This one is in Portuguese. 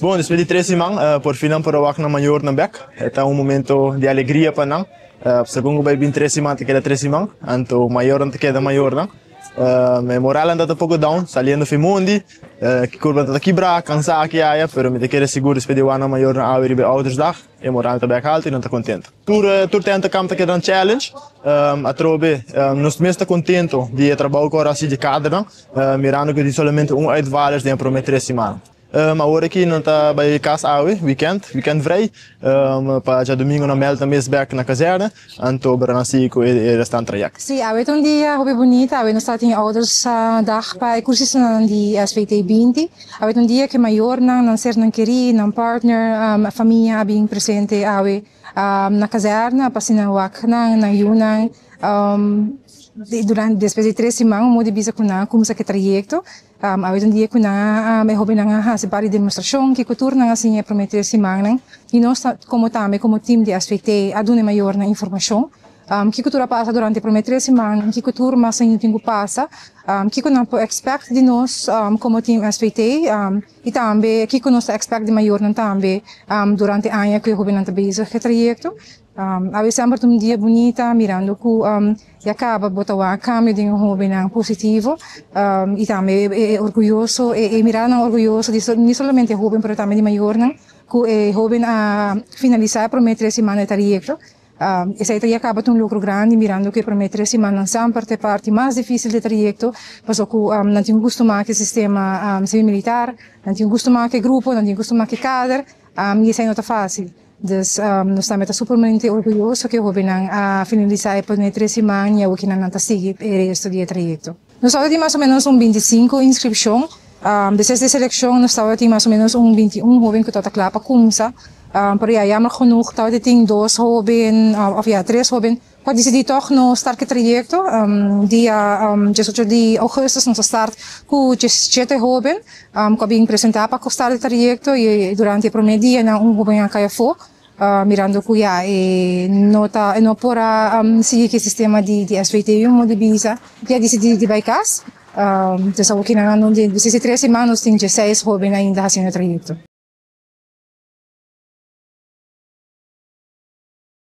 Bom, depois de 3 semanas, por fim, por o na maior na Beck, é momento de alegria para nós. Segundo vai vir 3 semanas, te queda 3 semanas, então maior não te queda maior, não? Moral anda um pouco down, saliendo fi mundi, que curva anda quebrar, cansar aqui aí, pero me te queda seguro depois de ano maior na hour e outros dag, e moral tá bem alto e não tá contente. Tur tenta campo que dan challenge, a trobe, nós mesmo tá contente de trabalhar com a de cada, mirando que de somente uitvalers de prometer 3 semanas. Agora aqui não está bij casa hoje, weekend vrij. Para já domingo na mel também back na caserna, então para nós e o restante trajecto. Sim, hoje é dia muito bonito, hoje nós temos outros dag para cursos de SVT 20. Hoje é dia que maior não ser não querer, não partner, a família bem presente hoje na caserna, passando o na Yunnan. Depois de 3 semanas, eu mudei bisa kuna começa que trajecto. Hoje dia kuna me hobby na ha se pari demonstração que cultura na assim é prometer 3 semanas. E nós como também como time de SVT adune maior na informação. Que cultura passa durante prometer 3 semanas, que cultura mais em tempo passa, que kuna expect de nós como time SVT e também que nós expect de maior não também durante a ano que eu hobby na tabisa que trajecto. A vezes sempre um dia bonita, mirando que acaba botar o câmbio de hobby positivo e também é orgulhoso e mirando orgulhoso de não somente hobby, mas também de maior que hobby a finalizar prometer 3 semanas de trajecto. Esse aí acaba um lucro grande, mirando que prometer 3 semanas sempre a parte mais difícil do trajecto, mas que não tem gosto mais que sistema civil militar, não tem gosto mais que grupo, não tem gosto mais que cadre, e isso não é fácil. Dus nós estamos supermente orgulhosos que o governo finalizar por 3 semanas e o que não está seguindo o resto do trajeto. Nós temos mais ou menos 25 inscrições. Depois da seleção, nós temos mais ou menos 21 jovens que estão claro para começar. Pero ja, jammer genoeg, dat het 2 jovens, of ja, 3 jovens, para decidir toch no start trajecto. Dia 18 de agosto nós start com 17 jovens, que bem apresentar para start trajecto e durante o primeiro dia jovem a cair fora. Mirando que já não pora seguir que sistema de SVT de visa, já decidir de bypass. Então, o que não de 3 semanas tem 16 jovens ainda fazendo trajecto.